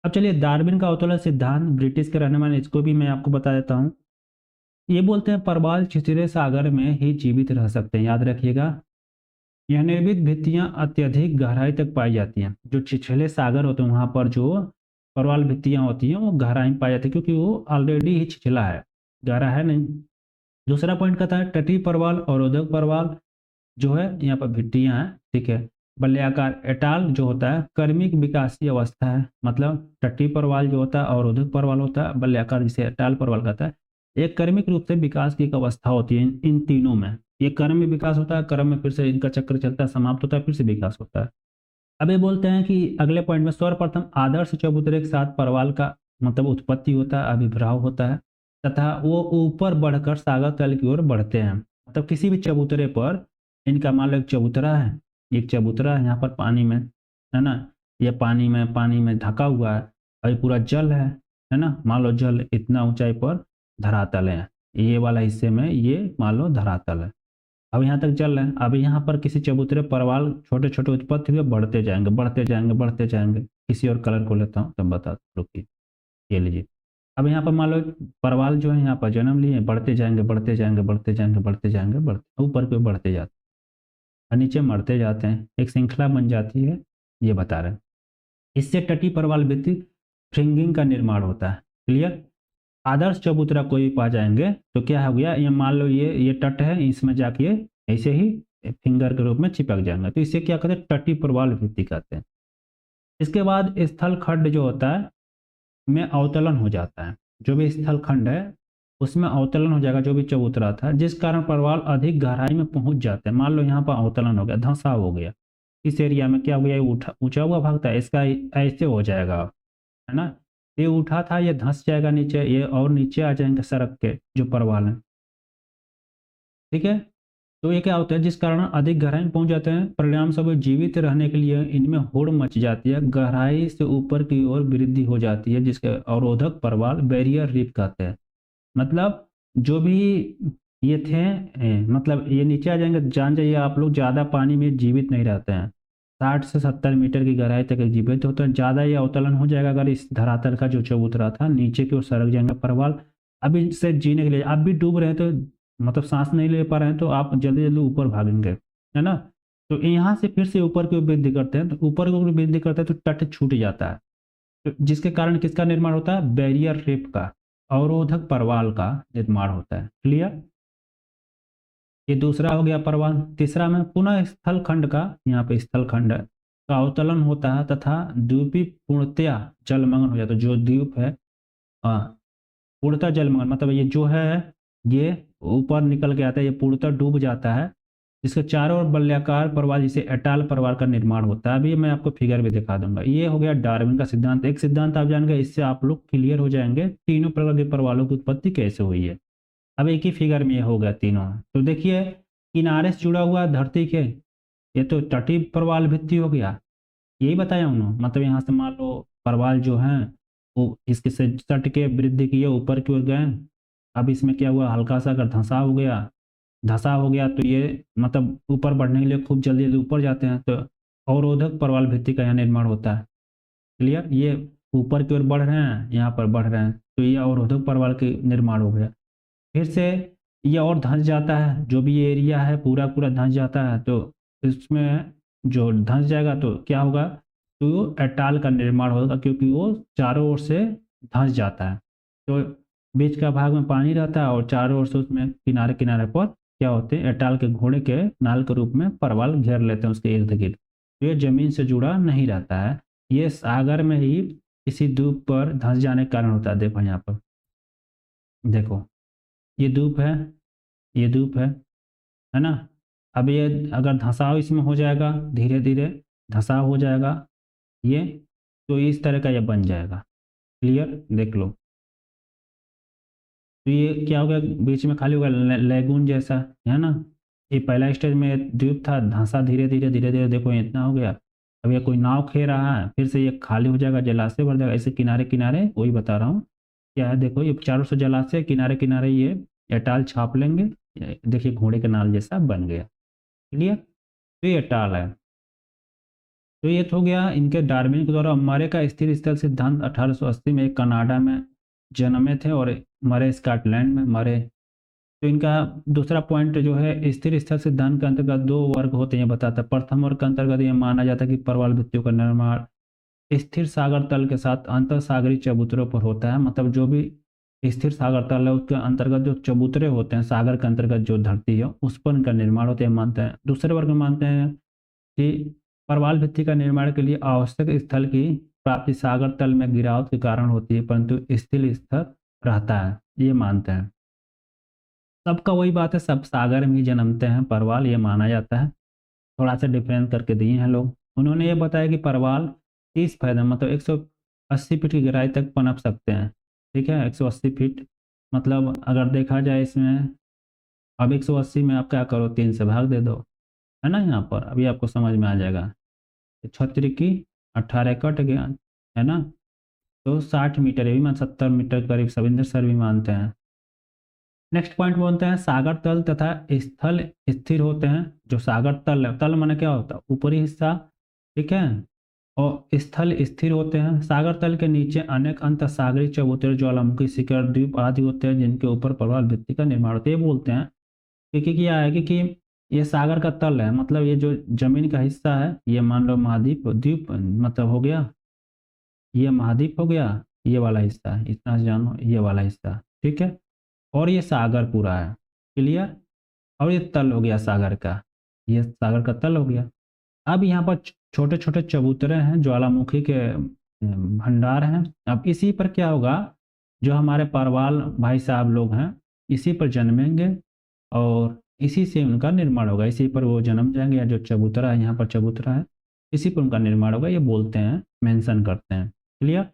अब चलिए डार्विन का अवतरण सिद्धांत, ब्रिटिश के रहने वाले, इसको भी मैं आपको बता देता हूँ। ये बोलते हैं प्रवाल छिछले सागर में ही जीवित रह सकते हैं, याद रखिएगा। यह निर्मित भित्तियां अत्यधिक गहराई तक पाई जाती हैं। जो छिछले सागर होते हैं वहां पर जो प्रवाल भित्तियां होती हैं वो गहराई में पाई जाती है, क्योंकि वो ऑलरेडी ही छिछला है, गहरा है नहीं। दूसरा पॉइंट कहता है तटीय प्रवाल अवरोधक प्रवाल जो है यहाँ पर भित्तियां हैं, ठीक है। बल्ल्याकार एटाल जो होता है कर्मिक विकासीय अवस्था है, मतलब तटीय प्रवाल जो होता है अवरोधक प्रवाल होता है, बल्ल्याकार जिसे एटाल प्रवाल कहता है, एक कर्मिक रूप से विकास की एक अवस्था होती है। इन तीनों में ये क्रम में विकास होता है, क्रम में फिर से इनका चक्र चलता है, समाप्त होता है, फिर से विकास होता है। अब ये बोलते हैं कि अगले पॉइंट में सर्वप्रथम आदर्श चबूतरे के साथ परवाल का मतलब उत्पत्ति होता है, आविर्भाव होता है, तथा वो ऊपर बढ़कर सागर तल की ओर बढ़ते हैं। मतलब किसी भी चबूतरे पर इनका मान लो एक चबूतरा है, एक चबूतरा है यहाँ पर पानी में, है ना, ये पानी में ढका हुआ है, और ये पूरा जल है ना, मान लो जल इतना ऊंचाई पर धरातल है, ये वाला हिस्से में ये मान लो धरातल है, अब यहाँ तक चल रहे हैं। अब यहाँ पर किसी चबूतरे परवाल छोटे छोटे उत्पत्ति हुए, बढ़ते जाएंगे बढ़ते जाएंगे बढ़ते जाएंगे। किसी और कलर को लेता हूँ तब बता रुकिए, ये लीजिए। अब यहाँ पर मान लो परवाल जो है यहाँ पर जन्म लिए, बढ़ते जाएंगे बढ़ते जाएंगे बढ़ते जाएंगे बढ़ते जाएंगे बढ़ते ऊपर के बढ़ते जाते और नीचे मरते जाते हैं, एक श्रृंखला बन जाती है, ये बता रहे हैं। इससे तटीय परवाल भित्ति फ्रिंगिंग का निर्माण होता है। क्लियर। आदर्श चबूतरा कोई पा जाएंगे तो क्या हो गया, ये मान लो ये तट है, इसमें जाके ऐसे ही फिंगर के रूप में चिपक जाएंगे, तो इसे क्या कहते हैं, तटीय प्रवाल भित्ति कहते हैं। इसके बाद स्थल खंड जो होता है में अवतलन हो जाता है, जो भी स्थल खंड है उसमें अवतलन हो जाएगा, जो भी चबूतरा था, जिस कारण प्रवाल अधिक गहराई में पहुंच जाते हैं। मान लो यहाँ पर अवतलन हो गया, धंसाव हो गया, इस एरिया में क्या हो गया, ऊंचा हुआ भाग था, इसका ऐसे हो जाएगा, है ना, ये उठा था ये धंस जाएगा नीचे, ये और नीचे आ जाएंगे सड़क के जो परवाल है, ठीक है। तो ये क्या होता है, जिस कारण अधिक गहराई में पहुंच जाते हैं, परिणाम स्वरूप जीवित रहने के लिए इनमें होड़ मच जाती है, गहराई से ऊपर की ओर वृद्धि हो जाती है, जिसके अवरोधक परवाल बैरियर रीफ कहते हैं। मतलब जो भी ये थे मतलब ये नीचे आ जाएंगे, जान जाइए आप लोग, ज्यादा पानी में जीवित नहीं रहते हैं, 60 से 70 मीटर की गहराई तक जीवित होते हैं। ज़्यादा ये अवतलन हो जाएगा अगर इस धरातल का जो चबूतरा था नीचे की ओर सरक जाएंगे परवाल। अब इससे जीने के लिए आप भी डूब रहे हैं, तो मतलब सांस नहीं ले पा रहे हैं, तो आप जल्दी जल्दी ऊपर भागेंगे, है ना। तो यहाँ से फिर से ऊपर की ओर वृद्धि करते हैं, तो ऊपर की ओर वृद्धि करते हैं तो तट छूट जाता है, तो जिसके कारण किसका निर्माण होता है, बैरियर रीफ का, अवरोधक परवाल का निर्माण होता है। क्लियर। ये दूसरा हो गया परवाल। तीसरा में पुनः स्थल खंड का, यहाँ पे स्थल खंड का अवतलन होता है तथा द्वीपी पूर्णतया जलमग्न हो जाता है। जो द्वीप है पूर्णतः जलमग्न, मतलब ये जो है ये ऊपर निकल के आता है, ये पूर्णतः डूब जाता है, इसके चारों ओर बल्ल्याकार परवाल जिसे एटाल परवाल का निर्माण होता है। अभी मैं आपको फिगर भी दिखा दूंगा। ये हो गया डार्विन का सिद्धांत, एक सिद्धांत आप जान गए, इससे आप लोग क्लियर हो जाएंगे तीनों प्रकार के परवालों की उत्पत्ति कैसे हुई है। अब एक ही फिगर में ये हो गया तीनों, तो देखिए किनारे से जुड़ा हुआ धरती के, ये तो तटीय परवाल भित्ति हो गया, यही बताया उन्होंने। मतलब यहाँ से मान लो परवाल जो हैं वो इसके से सट के वृद्धि किए, ऊपर की ओर गए, अब इसमें क्या हुआ, हल्का सा अगर धंसा हो गया तो ये मतलब ऊपर बढ़ने के लिए खूब जल्दी जल्दी ऊपर जाते हैं, तो अवरोधक परवाल भित्ति का यहाँ निर्माण होता है। क्लियर। ये ऊपर की ओर बढ़ रहे हैं, यहाँ पर बढ़ रहे हैं, तो ये अवरोधक परवाल के निर्माण हो गया। फिर से ये और धंस जाता है, जो भी ये एरिया है पूरा पूरा धंस जाता है, तो इसमें जो धंस जाएगा तो क्या होगा, तो एटाल का निर्माण होगा, क्योंकि वो चारों ओर से धंस जाता है, तो बीच का भाग में पानी रहता है और चारों ओर से उसमें किनारे किनारे पर क्या होते हैं, एटाल के घोड़े के नाल के रूप में परवाल घेर लेते हैं उसके इर्द गिर्द, तो ये जमीन से जुड़ा नहीं रहता है, ये सागर में ही किसी द्वीप पर धंस जाने के कारण होता है। देखो यहाँ पर, देखो ये द्वीप है, ये द्वीप है ना। अब ये अगर धंसाव इसमें हो जाएगा, धीरे धीरे धंसाव हो जाएगा ये, तो इस तरह का ये बन जाएगा। क्लियर, देख लो। तो ये क्या हो गया, बीच में खाली होगा लेगून जैसा, है ना। ये पहला स्टेज में द्वीप था, धंसा धीरे धीरे धीरे धीरे, देखो इतना हो गया। अब ये कोई नाव खे रहा है, फिर से ये खाली हो जाएगा, जलाशय भर जाएगा। ऐसे किनारे किनारे वही बता रहा हूँ क्या है। देखो ये चारों से जलाशय, किनारे किनारे ये एटाल छाप लेंगे। देखिए घोड़े के नाल जैसा बन गया। क्लियर, तो ये एटाल है। तो ये तो हो गया इनके डार्विन के द्वारा मरे का स्थिर स्थल सिद्धांत 1880 में कनाडा में जन्मे थे और मरे स्कॉटलैंड में मरे। तो इनका दूसरा पॉइंट जो है, स्थिर स्थल सिद्धांत के अंतर्गत दो वर्ग होते हैं बताता है। प्रथम वर्ग के अंतर्गत ये माना जाता है कि प्रवाल भित्तियों का निर्माण स्थिर सागर तल के साथ अंतर सागरी चबूतरों पर होता है। मतलब जो भी स्थिर सागर तल है उसके अंतर्गत जो चबूतरे होते हैं, सागर के अंतर्गत जो धरती है उस पर इनका निर्माण होते हैं मानते हैं। दूसरे वर्ग में मानते हैं कि प्रवाल भित्ति का निर्माण के लिए आवश्यक स्थल की प्राप्ति सागर तल में गिरावट के कारण होती है, परंतु स्थिर स्तर रहता है, ये मानते हैं। सबका वही बात है, सब सागर में ही जन्मते हैं परवाल, ये माना जाता है। थोड़ा सा डिफरेंस करके दिए हैं लोग। उन्होंने ये बताया कि परवाल 30 फीट मतलब 180 फीट की गहराई तक पनप सकते हैं। ठीक है, 180 फीट मतलब अगर देखा जाए इसमें, अब 180 में आप क्या करो, 3 से भाग दे दो, है ना। यहाँ पर अभी आपको समझ में आ जाएगा। 36 की 18 कट गया, है ना। तो 60 मीटर, ये भी मान 70 मीटर करीब सविंदर सर भी मानते हैं। नेक्स्ट पॉइंट बोलते हैं सागर तल तथा स्थल स्थिर होते हैं। जो सागर तल है, तल माने क्या होता है, ऊपरी हिस्सा, ठीक है। और स्थल स्थिर होते हैं। सागर तल के नीचे अनेक अंत सागरी चबूतरे, ज्वालामुखी, शिखर, द्वीप आदि होते हैं जिनके ऊपर प्रवाल भित्ति का निर्माण होता है। ये बोलते हैं क्योंकि क्या है कि ये सागर का तल है, मतलब ये जो जमीन का हिस्सा है, ये मान लो महाद्वीप द्वीप मतलब हो गया, ये महाद्वीप हो गया, ये वाला हिस्सा है, इतना जानो, ये वाला हिस्सा, ठीक है। और ये सागर पूरा है। क्लियर, और ये तल हो गया सागर का, ये सागर का तल हो गया। अब यहाँ पर छोटे छोटे चबूतरे हैं, ज्वालामुखी के भंडार हैं। अब इसी पर क्या होगा, जो हमारे परवाल भाई साहब लोग हैं इसी पर जन्मेंगे और इसी से उनका निर्माण होगा। इसी पर वो जन्म जाएंगे, या जो चबूतरा है, यहाँ पर चबूतरा है, इसी पर उनका निर्माण होगा, ये बोलते हैं, मेंशन करते हैं। क्लियर।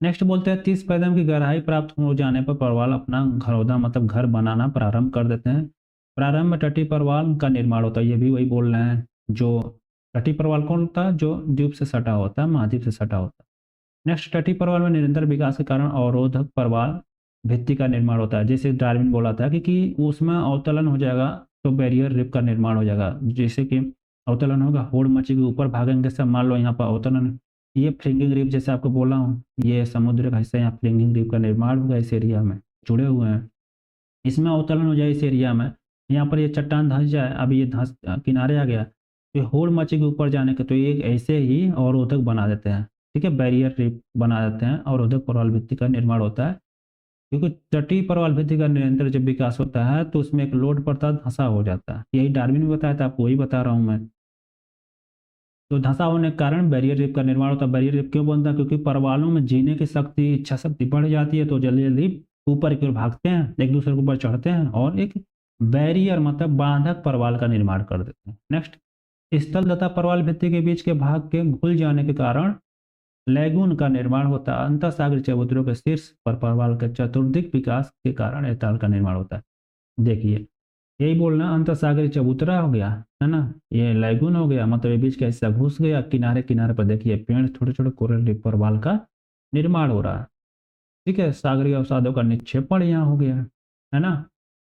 नेक्स्ट बोलते हैं 30 कदम की गहराई प्राप्त हो जाने पर परवाल अपना घरौदा मतलब घर बनाना प्रारंभ कर देते हैं। प्रारंभ में तटीय परवाल का निर्माण होता है, ये भी वही बोल रहे हैं। जो तटीय परवाल कौन होता है, जो द्वीप से सटा होता है, महाद्वीप से सटा होता है। नेक्स्ट, तटीय परवाल में निरंतर विकास के कारण अवरोधक परवाल भित्ति का निर्माण होता है। जैसे डार्विन बोला था कि उसमें अवतलन हो जाएगा तो बैरियर रिप का निर्माण हो जाएगा। जैसे कि अवतलन होगा, होड़ मची के ऊपर भागेंगे सब, मान लो यहाँ पर अवतलन, ये फ्लिंगिंग रिप जैसे आपको बोला हूँ, ये समुद्र का हिस्सा, यहाँ फ्लिंगिंग रिप का निर्माण होगा, इस एरिया में जुड़े हुए हैं, इसमें अवतलन हो जाए इस एरिया में। यहाँ पर ये चट्टान धंस जाए, अब ये धंस किनारे आ गया, तो होड़ मची के ऊपर जाने के, तो ये ऐसे ही अवरोधक बना देते हैं। ठीक है, बैरियर रिप बना देते हैं, अवरोधक परवाल भित्ति का निर्माण होता है। क्योंकि तटीय परवाल भित्ति का निरंतर जब विकास होता है तो उसमें एक लोड पड़ता धंसा हो जाता है। यही डार्विन ने बताया था, आपको वही बता रहा हूँ मैं। तो धंसा होने के कारण बैरियर रिप का निर्माण होता है। बैरियर रिप क्यों बनता है, क्योंकि परवालों में जीने की शक्ति, इच्छा शक्ति बढ़ जाती है, तो जल्दी जल्दी ऊपर की ओर भागते हैं, एक दूसरे के ऊपर चढ़ते हैं और एक बैरियर मतलब बांधक परवाल का निर्माण कर देते हैं। नेक्स्ट, स्थल तथा परवाल भित्ति के बीच के भाग के घुल जाने के कारण लैगून का निर्माण होता है। अंतःसागरीय चबूतरों के शीर्ष पर परवाल के चतुर्दिक विकास के कारण एताल का निर्माण होता है। देखिए यही बोलना, अंतःसागरीय चबूतरा हो गया, है ना, ये लैगून हो गया, मतलब ये बीच का हिस्सा घुस गया, किनारे किनारे पर देखिए पेड़, छोटे छोटे कोरल रीफ परवाल का निर्माण हो रहा है। ठीक है, सागरीय अवसादों का निक्षेपण यहाँ हो गया, है ना।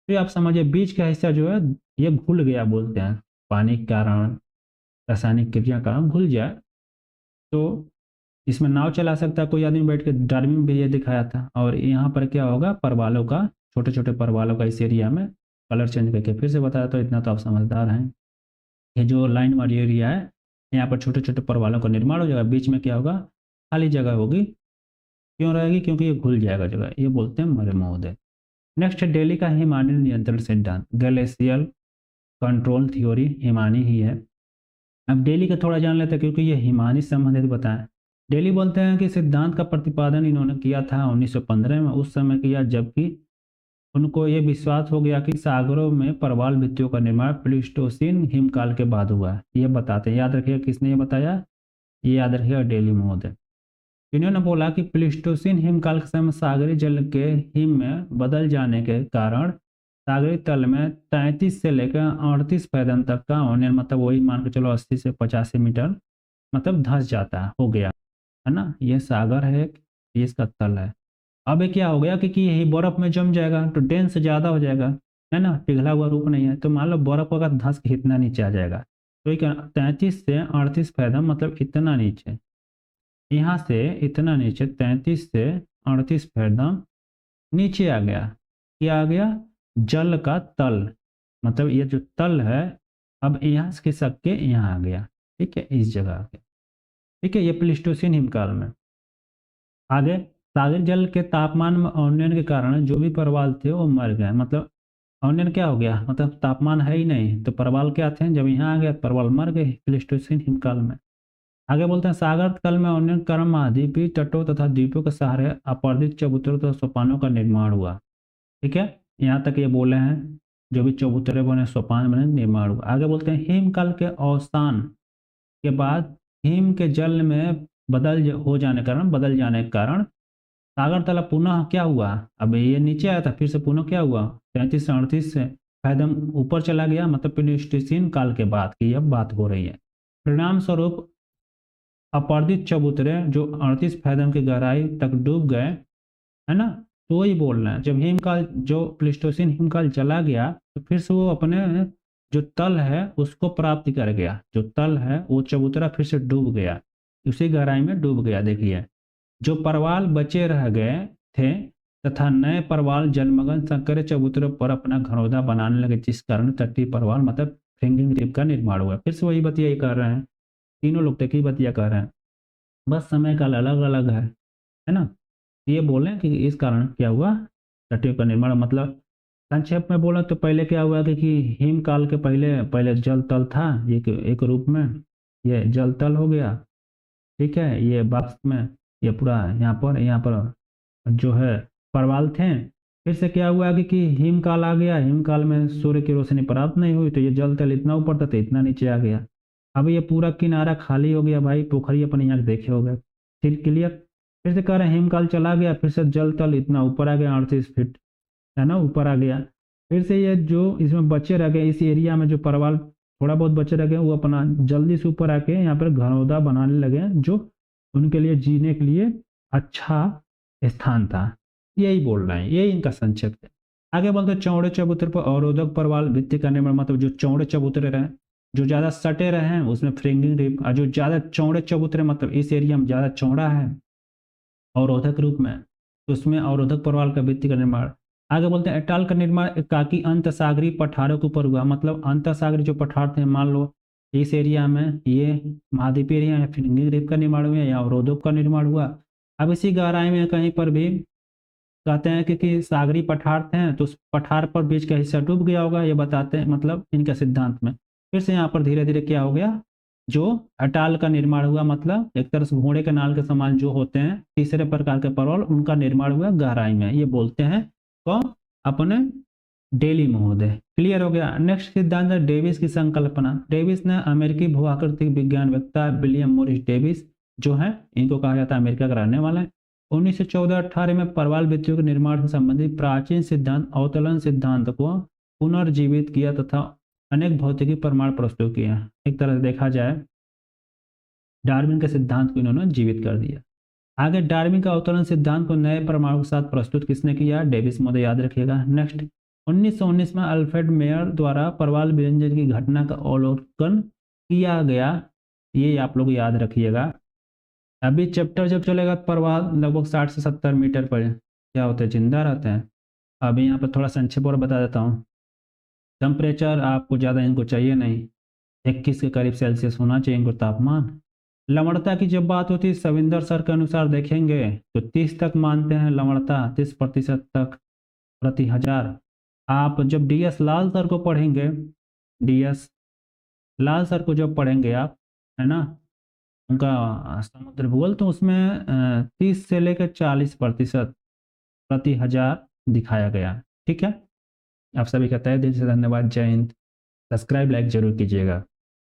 तो आप समझिए बीच का हिस्सा जो है ये घुल गया, बोलते हैं पानी के कारण, रासायनिक क्रिया का घुल जाए तो इसमें नाव चला सकता है कोई आदमी बैठ के। डार्विन में भी ये दिखाया था। और यहाँ पर क्या होगा, परवालों का, छोटे छोटे परवालों का इस एरिया में कलर चेंज करके फिर से बताया, तो इतना तो आप समझदार हैं। ये जो लाइन वाली एरिया है, यहाँ पर छोटे छोटे परवालों का निर्माण हो जाएगा, बीच में क्या होगा, खाली जगह होगी। क्यों रहेगी, क्योंकि ये घुल जाएगा जगह, ये बोलते हैं मरे महोदय। नेक्स्ट, दिल्ली का हिमानी नियंत्रण सिद्धांत, ग्लेशियल कंट्रोल थ्योरी हिमानी ही है। अब दिल्ली का थोड़ा जान लेते हैं क्योंकि ये हिमानी से संबंधित बताएं। डेली बोलते हैं कि सिद्धांत का प्रतिपादन इन्होंने किया था 1915 में, उस समय किया जबकि उनको ये विश्वास हो गया कि सागरों में प्रवाल भित्तियों का निर्माण प्लीस्टोसीन हिमकाल के बाद हुआ है। ये बताते हैं, याद रखिएगा किसने ये बताया, ये याद रखिएगा डेली महोदय। इन्होंने बोला कि प्लीस्टोसीन हिमकाल के समय सागरी जल के हिम में बदल जाने के कारण सागरी तल में 33 से लेकर 38 फैदम तक का होने, मतलब वही मान के चलो 80 से 85 मीटर मतलब धंस जाता हो गया है ना। ये सागर है, ये इसका तल है। अब ये क्या हो गया कि ये बर्फ में जम जाएगा तो डेंस ज़्यादा हो जाएगा, है ना, पिघला हुआ रूप नहीं है। तो मान लो बर्फ अगर धंस के इतना नीचे आ जाएगा तो ये 33 से 38 फैदम मतलब इतना नीचे, यहाँ से इतना नीचे 33 से 38 फैदम नीचे आ गया। क्या आ गया, जल का तल, मतलब ये जो तल है अब यहाँ से खिसक के यहाँ आ गया, ठीक है, इस जगह आ गया, ठीक है। ये प्लीस्टोसीन हिमकाल में। आगे सागर जल के तापमान में अवनयन के कारण जो भी परवाल थे वो मर गए, मतलब अवनयन क्या हो गया, मतलब तापमान है ही नहीं तो परवाल क्या थे, जब यहाँ आ गया परवाल मर गए प्लीस्टोसीन हिमकाल में। आगे बोलते हैं सागर तल में अवनयन के कारण महाद्वीपीय तटों तथा द्वीपों के सहारे अपर्दित चबूतरों तथा सोपानों का निर्माण हुआ, ठीक है। यहाँ तक ये बोले हैं जो भी चबूतरे बने सोपान बने निर्माण हुआ। आगे बोलते हैं हिमकाल के अवसान के बाद हिम के जल में बदल जाने के कारण सागर तला पुनः क्या हुआ, अब ये नीचे आया था फिर से पुनः क्या हुआ 33 से 38 से फैदम ऊपर चला गया, मतलब प्लीस्टोसीन काल के बाद की अब बात हो रही है। परिणाम स्वरूप अपर्दित चबूतरे जो 38 फैदम की गहराई तक डूब गए, है ना। तो वही बोल रहे हैं जब हिमकाल जो प्लीस्टोसीन हिमकाल चला गया तो फिर से वो अपने जो तल है उसको प्राप्त कर गया, जो तल है वो चबूतरा फिर से डूब गया, उसी गहराई में डूब गया। देखिए जो परवाल बचे रह गए थे तथा नए परवाल जलमग्न संकरे चबूतरों पर अपना घरौंदा बनाने लगे, जिस कारण तटीय परवाल मतलब फ्रिंगिंग रिप का निर्माण हुआ। फिर से वही बतिया कर रहे हैं, तीनों लोग तक ही बतिया कर रहे हैं, बस समय काल अलग अलग है ना। ये बोले कि इस कारण क्या हुआ तटीय का निर्माण, मतलब संक्षेप में बोला तो पहले क्या हुआ कि हिम काल के पहले पहले जल तल था एक रूप में, ये जल तल हो गया, ठीक है। ये वाष्प में ये पूरा यहाँ पर जो है परवाल थे। फिर से क्या हुआ कि हिमकाल आ गया, हिमकाल में सूर्य की रोशनी प्राप्त नहीं हुई तो ये जल तल इतना ऊपर था तो इतना नीचे आ गया। अब ये पूरा किनारा खाली हो गया भाई, पोखरी अपने यहाँ देखे हो गए, फिर क्लियर। फिर से कह रहे हैं हिमकाल चला गया, फिर से जल तल इतना ऊपर आ गया 38 फीट, है ना, ऊपर आ गया। फिर से ये जो इसमें बच्चे रह गए इस एरिया में जो परवाल थोड़ा बहुत बच्चे रह गए वो अपना जल्दी से ऊपर आके यहाँ पर घरौंदा बनाने लगे जो उनके लिए जीने के लिए अच्छा स्थान था। यही बोल रहे हैं, यही इनका संक्षेप है। आगे बोलते हैं चौड़े चबूतरे पर अवरोधक परवाल भित्ति का निर्माण, मतलब जो चौड़े चबूतरे रहे जो ज्यादा सटे रहे हैं उसमें फ्रिंगिंग रिप, और जो ज्यादा चौड़े चबूतरे मतलब इस एरिया में ज्यादा चौड़ा है अवरोधक रूप में तो उसमें अवरोधक परवाल का भित्ति का निर्माण। आगे बोलते हैं अटाल का निर्माण एकाकी अंत सागरी पठारों के ऊपर हुआ, मतलब अंत सागरी जो पठार थे मान लो इस एरिया में ये महाद्वीपीय एरिया है, फ्रिंगिंग रिप का निर्माण हुआ या अवरोधक का निर्माण हुआ। अब इसी गहराई में कहीं पर भी कहते हैं कि सागरी पठार थे तो उस पठार पर बीच का हिस्सा डूब गया होगा, ये बताते हैं मतलब इनके सिद्धांत में। फिर से यहाँ पर धीरे धीरे क्या हो गया जो अटाल का निर्माण हुआ, मतलब एक तरह से घोड़े के नाल के समान जो होते हैं तीसरे प्रकार के परवल उनका निर्माण हुआ गहराई में, ये बोलते हैं कौन, अपने डेली महोदय। क्लियर हो गया। नेक्स्ट सिद्धांत है डेविस की संकल्पना। डेविस ने अमेरिकी भूआकृतिक विज्ञानवेत्ता विलियम मोरिस डेविस जो है इनको कहा जाता है अमेरिका का रहने वाला है, 1914-18 में परवाल भित्तियों के निर्माण से संबंधित प्राचीन सिद्धांत अवतलन सिद्धांत को पुनर्जीवित किया तथा अनेक भौतिकी प्रमाण प्रस्तुत किए। एक तरह से देखा जाए डार्विन के सिद्धांत को इन्होंने जीवित कर दिया। आगे डार्विन का अवतरण सिद्धांत को नए प्रमाणों के साथ प्रस्तुत किसने किया, डेविस महोदय, याद रखिएगा। नेक्स्ट 1919 में अल्फ्रेड मेयर द्वारा परवाल विरंजन की घटना का अवलोकन किया गया, ये आप लोग याद रखिएगा। अभी चैप्टर जब चलेगा परवाल लगभग 60 से 70 मीटर पर क्या होते हैं, जिंदा रहते हैं। अभी यहाँ पर थोड़ा संक्षेप और बता देता हूँ। टेम्परेचर आपको ज़्यादा इनको चाहिए नहीं, 21 के करीब सेल्सियस होना चाहिए इनको तापमान। लवणता की जब बात होती है सविंदर सर के अनुसार देखेंगे तो 30 तक मानते हैं लवणता, 30% तक प्रति हजार। आप जब डीएस लाल सर को पढ़ेंगे, डीएस लाल सर को जब पढ़ेंगे आप, है ना, उनका समुद्र भूगोल, तो उसमें 30 से लेकर 40% प्रति हजार दिखाया गया। ठीक है, आप सभी का तहे दिल से धन्यवाद। जय हिंद। सब्सक्राइब लाइक जरूर कीजिएगा।